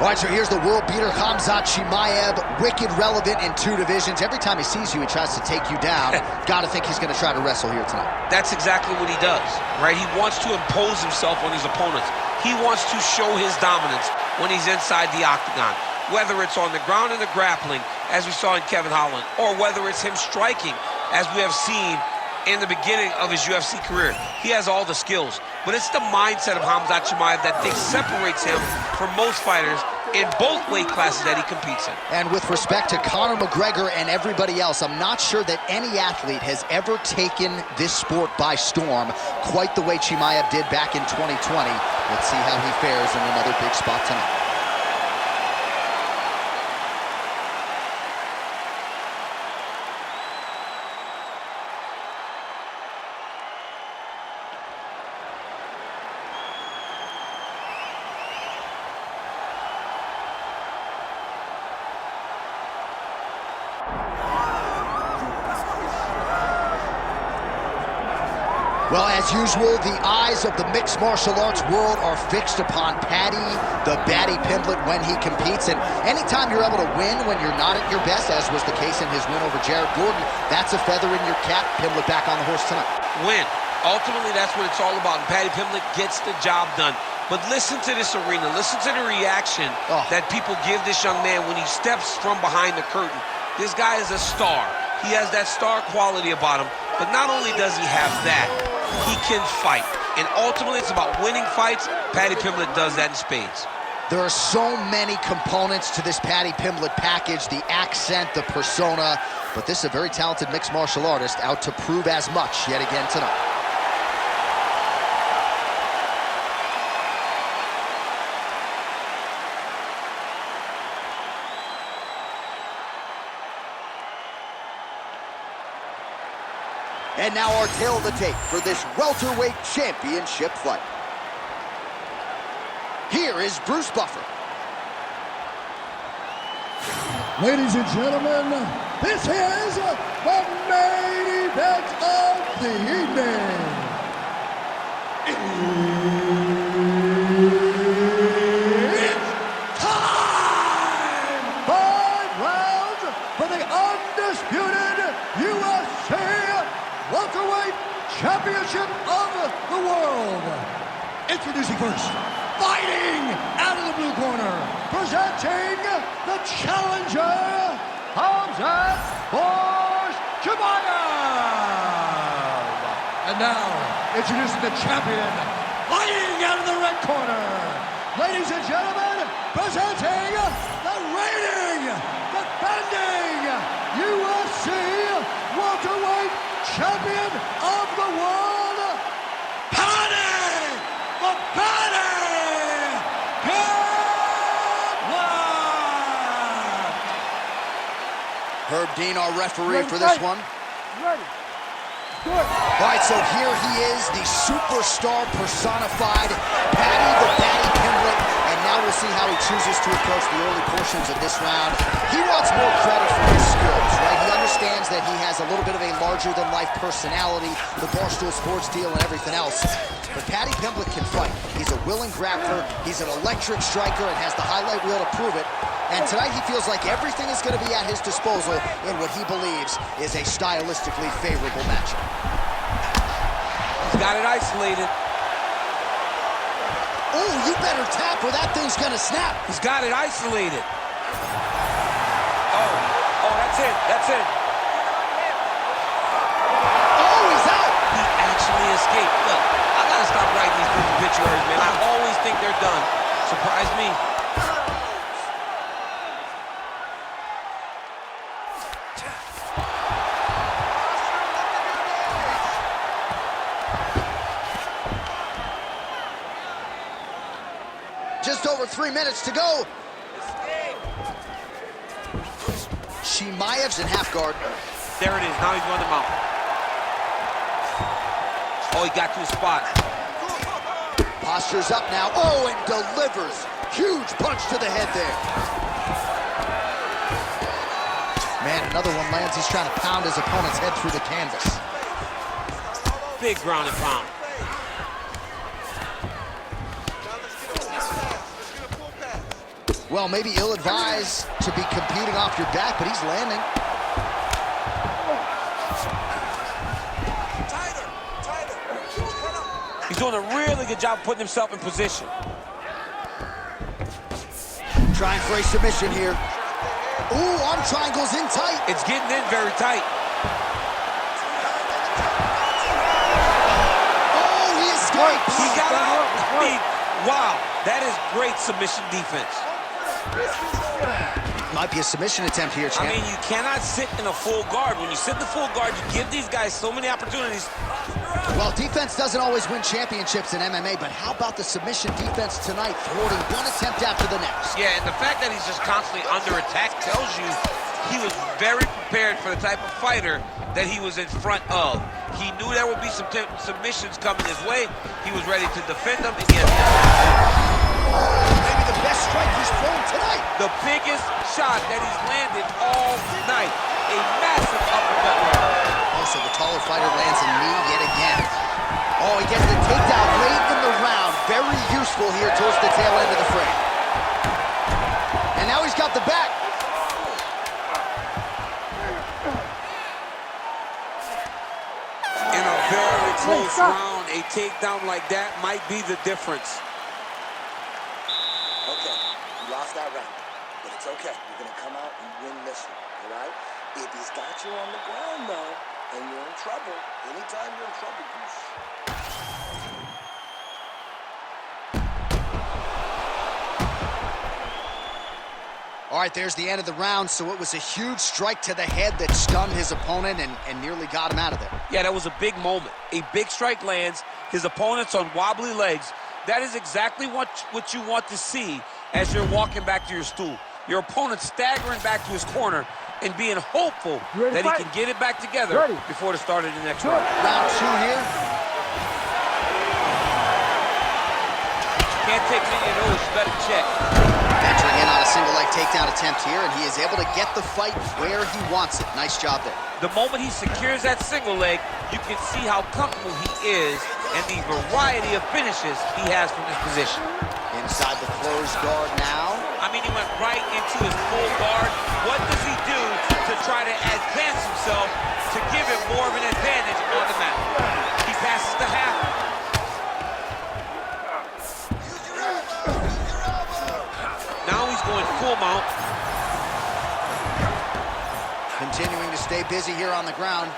All right, so here's the world beater, Khamzat Chimaev, wicked relevant in 2 divisions. Every time he sees you, he tries to take you down. Got to think he's going to try to wrestle here tonight. That's exactly what he does, right? He wants to impose himself on his opponents. He wants to show his dominance when he's inside the octagon, whether it's on the ground in the grappling, as we saw in Kevin Holland, or whether it's him striking, as we have seen in the beginning of his UFC career. He has all the skills, but it's the mindset of Khamzat Chimaev that separates him from most fighters in both weight classes that he competes in. And with respect to Conor McGregor and everybody else, I'm not sure that any athlete has ever taken this sport by storm quite the way Chimaev did back in 2020. Let's see how he fares in another big spot tonight. Well, as usual, the eyes of the mixed martial arts world are fixed upon Paddy Pimblett when he competes. And anytime you're able to win when you're not at your best, as was the case in his win over Jared Gordon, that's a feather in your cap. Pimblett back on the horse tonight. Win. Ultimately, that's what it's all about. And Paddy Pimblett gets the job done. But listen to this arena. Listen to the reaction that people give this young man when he steps from behind the curtain. This guy is a star. He has that star quality about him. But not only does he have that, he can fight. And ultimately, it's about winning fights. Paddy Pimblett does that in spades. There are so many components to this Paddy Pimblett package, the accent, the persona, but this is a very talented mixed martial artist out to prove as much yet again tonight. And now our tail of the tape for this welterweight championship fight. Here is Bruce Buffer. Ladies and gentlemen, this is the main event of the evening. It's time! 5 rounds for the undisputed UFC welterweight championship of the world. Introducing first, fighting out of the blue corner, presenting the challenger, Khamzat Chimaev. And now, introducing the champion, fighting out of the red corner, ladies and gentlemen, presenting the reigning, defending UFC welterweight champion of the world, Paddy Pimblett! Herb Dean, our referee for this one. Ready. Good. All right, so here he is, the superstar personified, Paddy Pimblett, and now we'll see how he chooses to approach the early portions of this round. He wants more credit for his skills, right? He understands that he has a little bit of a larger-than-life personality, the Barstool Sports deal and everything else. But Paddy Pimblett can fight. He's a willing grappler, he's an electric striker, and has the highlight reel to prove it. And tonight he feels like everything is going to be at his disposal in what he believes is a stylistically favorable matchup. He's got it isolated. Oh, you better tap or that thing's going to snap. He's got it isolated. Oh, that's it. That's it. Oh, he's out. He actually escaped. Look, I got to stop writing these obituaries, man. I always think they're done. Surprise me. Just over 3 minutes to go. Chimaev's in half guard. There it is. Now he's going to mount. Oh, he got to his spot. Posture's up now. Oh, and delivers. Huge punch to the head there. Man, another one lands. He's trying to pound his opponent's head through the canvas. Big ground and pound. Well, maybe ill-advised to be competing off your back, but he's landing. He's doing a really good job putting himself in position. Trying for a submission here. Ooh, arm triangles in tight. It's getting in very tight. Oh, he escapes. He got out. I mean, wow, that is great submission defense. Might be a submission attempt here, champ. I mean, you cannot sit in a full guard. When you sit in the full guard, you give these guys so many opportunities. Well, defense doesn't always win championships in MMA, but how about the submission defense tonight, thwarting one attempt after the next? Yeah, and the fact that he's just constantly under attack tells you he was very prepared for the type of fighter that he was in front of. He knew there would be some submissions coming his way. He was ready to defend them, and he has maybe the best strike he's thrown tonight. the biggest shot that he's landed all night. A massive uppercut right. Also, the taller fighter lands a knee yet again. Oh, he gets the takedown late in the round. Very useful here towards the tail end of the frame. And now he's got the back. In a very close round, a takedown like that might be the difference. Okay, you lost that round, but it's okay. You're gonna come out and win this one, all right? If he's got you on the ground, though, and you're in trouble, anytime you're in trouble, All right, there's the end of the round, so it was a huge strike to the head that stunned his opponent and nearly got him out of there. Yeah, that was a big moment. A big strike lands, his opponent's on wobbly legs. That is exactly what you want to see as you're walking back to your stool. Your opponent staggering back to his corner and being hopeful that he can get it back together before the start of the next round. Round two here. Can't take many of those, you better check. Entering in on a single leg takedown attempt here, and he is able to get the fight where he wants it. Nice job there. The moment he secures that single leg, you can see how comfortable he is and the variety of finishes he has from this position. Inside the closed guard now. I mean, he went right into his full guard. What does he do to try to advance himself to give him more of an advantage on the mat? He passes the half. Now he's going full mount. Continuing to stay busy here on the ground.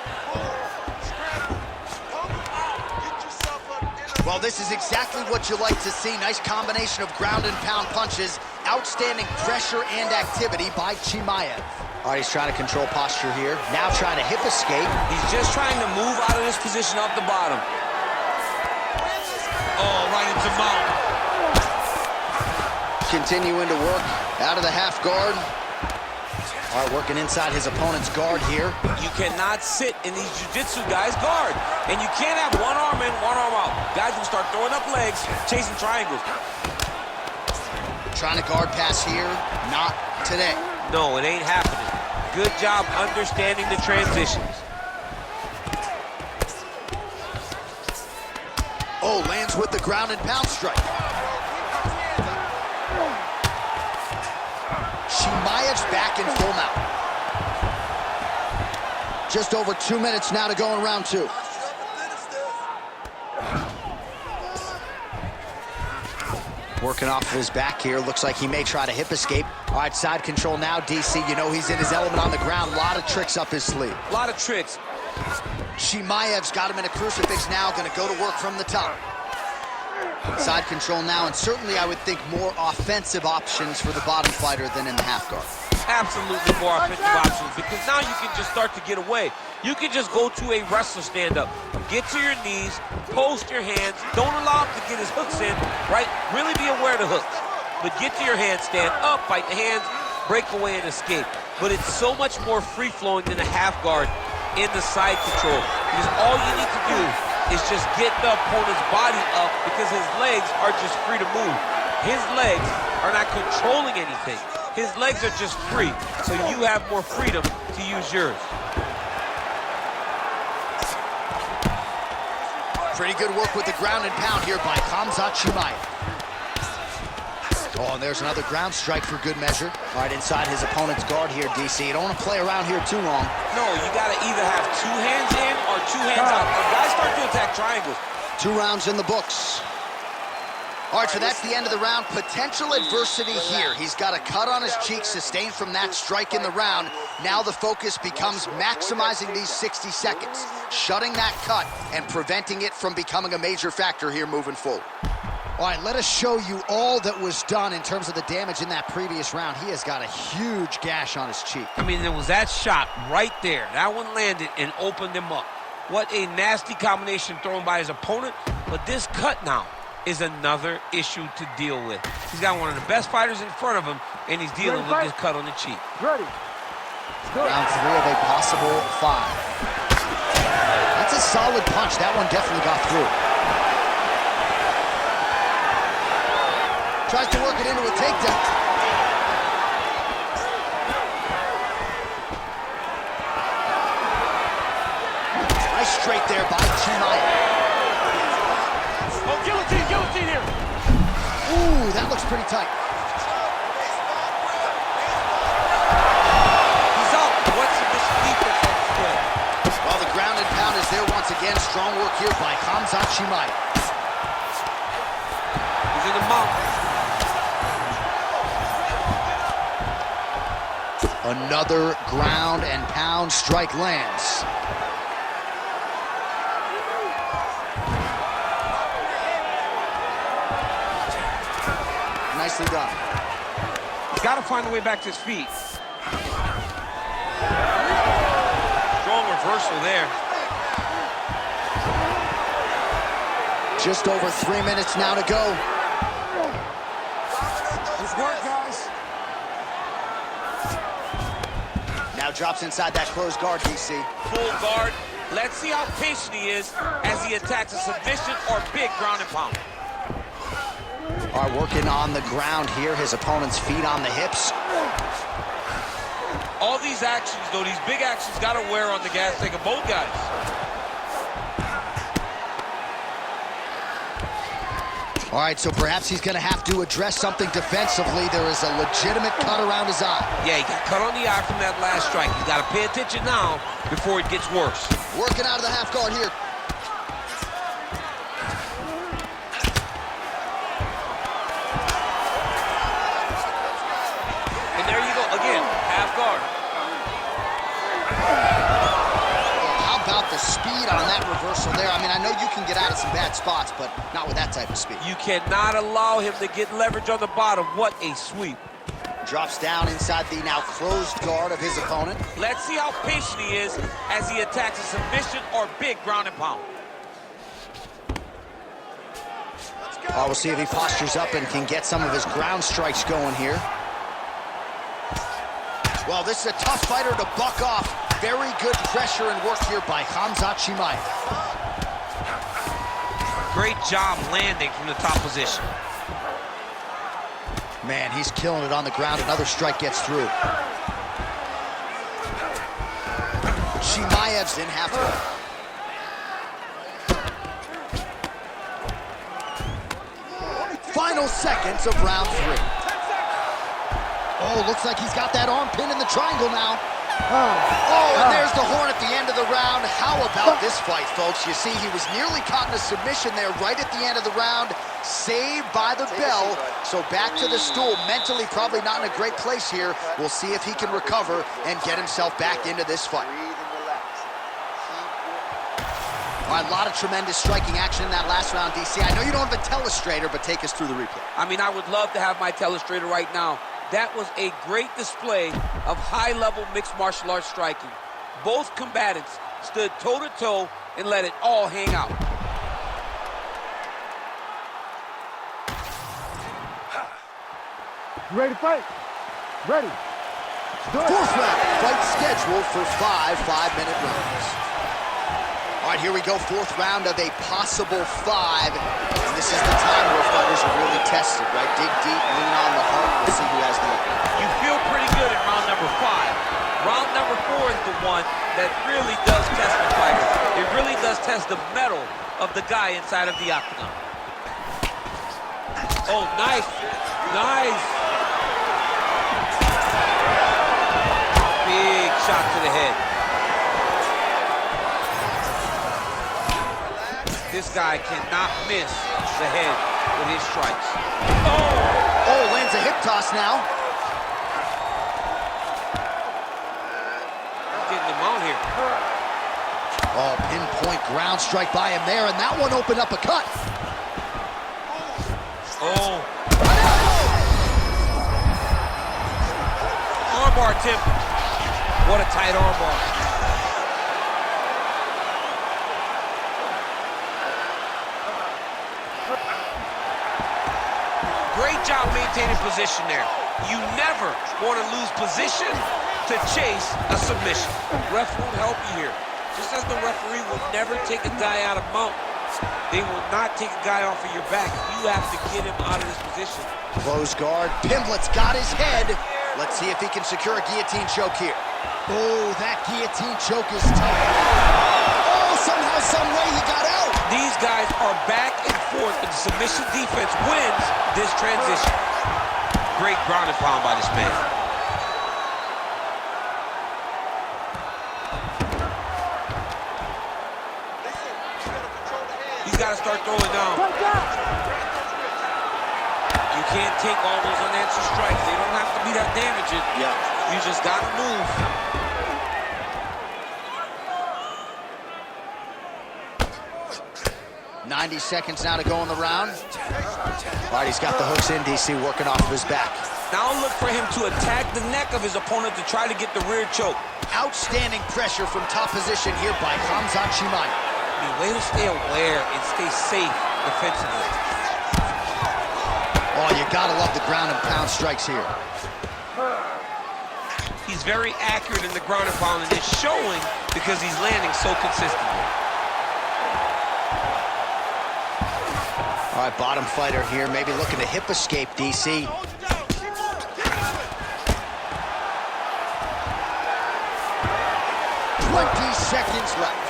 Well, this is exactly what you like to see. Nice combination of ground and pound punches. Outstanding pressure and activity by Chimaev. All right, he's trying to control posture here. Now trying to hip escape. He's just trying to move out of this position off the bottom. Oh, right into mount. Continuing to work out of the half guard. All right, working inside his opponent's guard here. You cannot sit in these jiu-jitsu guys' guard. And you can't have one arm in, one arm out. Guys will start throwing up legs, chasing triangles. Trying to guard pass here. Not today. No, it ain't happening. Good job understanding the transitions. Oh, lands with the ground and pound strike. Chimaev's back in full mount. Just over 2 minutes now to go in round two. Working off of his back here. Looks like he may try to hip escape. All right, side control now, DC. You know he's in his element on the ground. A lot of tricks up his sleeve. A lot of tricks. Chimaev's got him in a crucifix now. Going to go to work from the top. Side control now, and certainly I would think more offensive options for the bottom fighter than in the half guard. Absolutely more offensive options, because now you can just start to get away. You can just go to a wrestler stand-up. Get to your knees, post your hands, don't allow him to get his hooks in, right? Really be aware of the hooks. But get to your hands, stand up, fight the hands, break away and escape. But it's so much more free-flowing than a half guard in the side control, because all you need to do is just get the opponent's body up, because his legs are just free to move. His legs are not controlling anything. His legs are just free, so you have more freedom to use yours. Pretty good work with the ground and pound here by Khamzat Chimaev. Oh, and there's another ground strike for good measure. All right, inside his opponent's guard here, DC. You don't want to play around here too long. No, you got to either have 2 hands in or 2 hands out. When guys start to attack triangles. 2 rounds in the books. All right, so that's the end of the round. Potential adversity here. He's got a cut on his cheek sustained from that strike in the round. Now the focus becomes maximizing these 60 seconds, shutting that cut and preventing it from becoming a major factor here moving forward. All right, let us show you all that was done in terms of the damage in that previous round. He has got a huge gash on his cheek. I mean, there was that shot right there. That one landed and opened him up. What a nasty combination thrown by his opponent. But this cut now is another issue to deal with. He's got one of the best fighters in front of him, and he's dealing with this cut on the cheek. Ready. Round 3 of a possible 5. That's a solid punch. That one definitely got through. Tries to work it into a takedown. Nice straight there by Chimaev. Oh, guillotine here. Ooh, that looks pretty tight. He's up. What's this defense on display? Well, the ground and pound is there once again. Strong work here by Khamzat Chimaev. He's in the mount. Another ground and pound strike lands. Nicely done. He's got to find a way back to his feet. Strong reversal there. Just over 3 minutes now to go. Good work, guys. Now drops inside that closed guard, DC. Full guard. Let's see how patient he is as he attacks a submission or big ground and pound. Are working on the ground here. His opponent's feet on the hips. All these actions, though, these big actions, got to wear on the gas tank of both guys. All right, so perhaps he's going to have to address something defensively. There is a legitimate cut around his eye. Yeah, he got cut on the eye from that last strike. He's got to pay attention now before it gets worse. Working out of the half guard here. And there you go, again, half guard. How about the speed on that reversal there? I mean, I know you can get out of some bad spots, but not with that type of speed. You cannot allow him to get leverage on the bottom. What a sweep. Drops down inside the now closed guard of his opponent. Let's see how patient he is as he attacks a submission or big ground and pound. We'll see if he postures up and can get some of his ground strikes going here. Well, this is a tough fighter to buck off. Very good pressure and work here by Khamzat Chimaev. Great job landing from the top position. Man, he's killing it on the ground. Another strike gets through. Chimaev's in half guard. Final seconds of round 3. Oh, looks like he's got that arm pin in the triangle now. Oh, and there's the horn at the end of the round. How about this fight, folks? You see, he was nearly caught in a submission there right at the end of the round. Saved by the bell. So back to the stool. Mentally probably not in a great place here. We'll see if he can recover and get himself back into this fight. All right, a lot of tremendous striking action in that last round, DC. I know you don't have a telestrator, but take us through the replay. I mean, I would love to have my telestrator right now. That was a great display of high-level mixed martial arts striking. Both combatants stood toe-to-toe and let it all hang out. You ready to fight? Ready. Fourth round, fight scheduled for 5 5-minute rounds. All right, here we go, fourth round of a possible 5. And this is the time where fighters are really tested, right? Dig deep, lean on the heart, we'll see who has the upper. You feel pretty good at round number 5. Round number 4 is the one that really does test the fighter. It really does test the mettle of the guy inside of the octagon. Oh, nice. Nice. Big shot to the head. This guy cannot miss the head with his strikes. Oh, lands a hip toss now. Getting him out here. Oh, pinpoint ground strike by him there, and that one opened up a cut. Oh. Armbar, Tim. What a tight armbar. Great job maintaining position there. You never want to lose position to chase a submission. Ref won't help you here. Just as the referee will never take a guy out of mount, they will not take a guy off of your back. You have to get him out of this position. Close guard. Pimblett's got his head. Let's see if he can secure a guillotine choke here. Oh, that guillotine choke is tough. Oh, somehow, some way he got out. These guys are back and forth, and the submission defense wins this transition. Great ground and pound by this man. He's got to start throwing down. You can't take all those unanswered strikes. They don't have to be that damaging. Yeah. You just got to move. .90 seconds now to go in the round. All right, he's got the hooks in, DC, working off of his back. Now look for him to attack the neck of his opponent to try to get the rear choke. Outstanding pressure from top position here by Khamzat Chimaev. I mean, way to stay aware and stay safe defensively. Oh, you gotta love the ground and pound strikes here. He's very accurate in the ground and pound, and it's showing because he's landing so consistently. All right, bottom fighter here, maybe looking to hip escape, DC. 20 seconds left.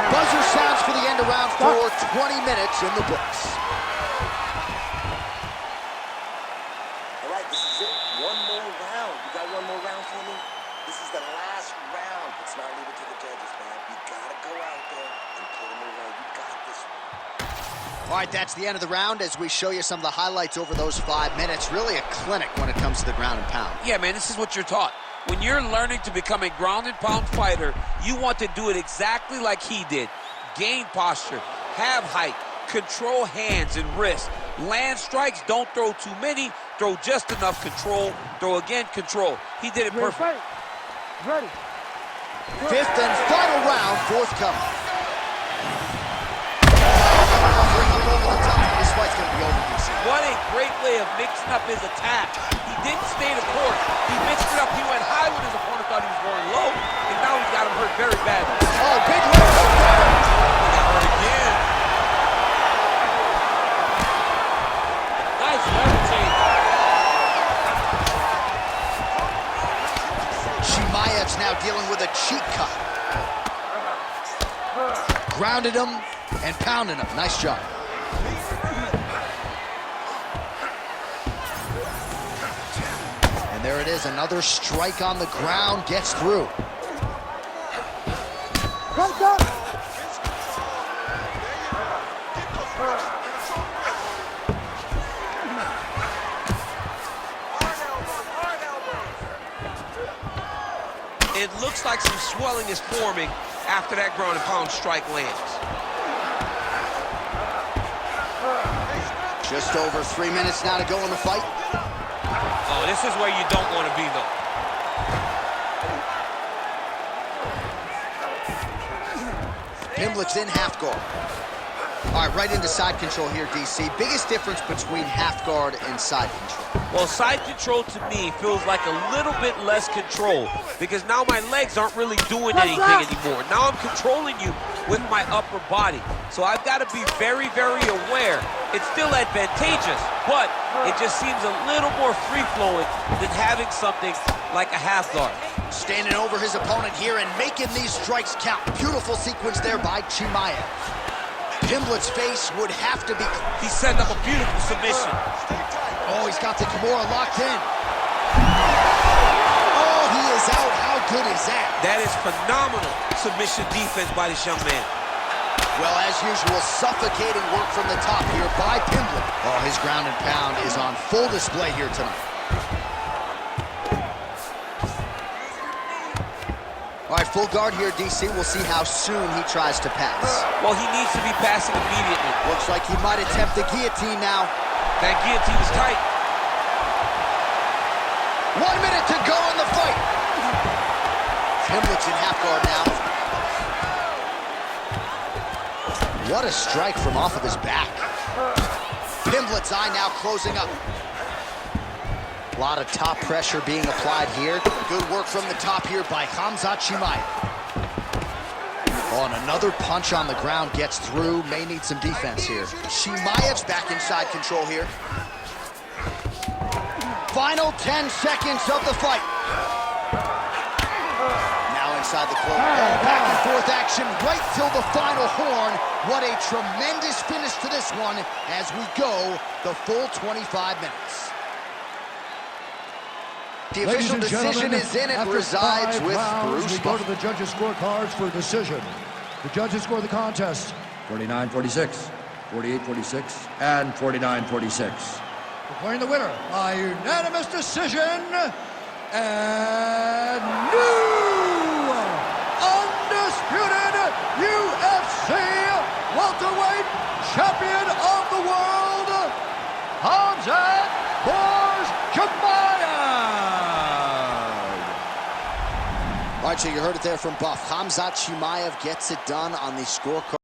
Buzzer sounds for the end of round 4, 20 minutes in the books. All right, this is it. One more round. You got one more round for me? This is the last round. Let's not leave it to the judges, man. You gotta go out there and put them away. You got this one. All right, that's the end of the round as we show you some of the highlights over those 5 minutes. Really a clinic when it comes to the ground and pound. Yeah, man, this is what you're taught. When you're learning to become a ground and pound fighter, you want to do it exactly like he did. Gain posture, have height, control hands and wrists. Land strikes, don't throw too many, throw just enough, control, throw again, control. He did it perfect. Ready. 5th and final round, forthcoming. This fight's gonna be over, DC. What a great way of mixing up his attack. He didn't stay the course. He mixed it up. He went high when his opponent thought he was going low, and now he's got him hurt very badly. Oh, big left hook there. He got hurt again. Nice level change. Chimaev's now dealing with a cheek cut. Grounded him and pounded him. Nice job. And there it is, another strike on the ground, gets through. It looks like some swelling is forming after that ground and pound strike lands. Just over 3 minutes now to go in the fight. Oh, this is where you don't want to be, though. Pimblett's in half guard. All right, right into side control here, DC. Biggest difference between half guard and side control? Well, side control to me feels like a little bit less control because now my legs aren't really doing anything anymore. Now I'm controlling you with my upper body. So I've got to be very, very aware. It's still advantageous, but it just seems a little more free-flowing than having something like a half guard. Standing over his opponent here and making these strikes count. Beautiful sequence there by Chimaev. Pimblett's face would have to be... He's setting up a beautiful submission. Oh, he's got the Kimura locked in. Oh, he is out. How good is that? That is phenomenal submission defense by this young man. Well, as usual, suffocating work from the top here by Pimblett. Oh, his ground and pound is on full display here tonight. All right, full guard here, DC. We'll see how soon he tries to pass. Well, he needs to be passing immediately. Looks like he might attempt the guillotine now. That guillotine was tight. 1 minute to go in the fight. Pimblett's in half guard now. What a strike from off of his back. Pimblett's eye now closing up. A lot of top pressure being applied here. Good work from the top here by Khamzat Chimaev. Oh, and another punch on the ground gets through. May need some defense here. Chimaev's back inside control here. Final 10 seconds of the fight. Now inside the close. Oh, back and forth action right till the final horn. What a tremendous finish to this one as we go the full 25 minutes. The official decision is in. It resides with Bruce. We go to the judges' scorecards for a decision. The judges score the contest 49-46, 48-46, and 49-46. declaring the winner by unanimous decision and new undisputed UFC welterweight champion of the world, Khamzat Chimaev. All right, so you heard it there from Buff. Khamzat Chimaev gets it done on the scorecard.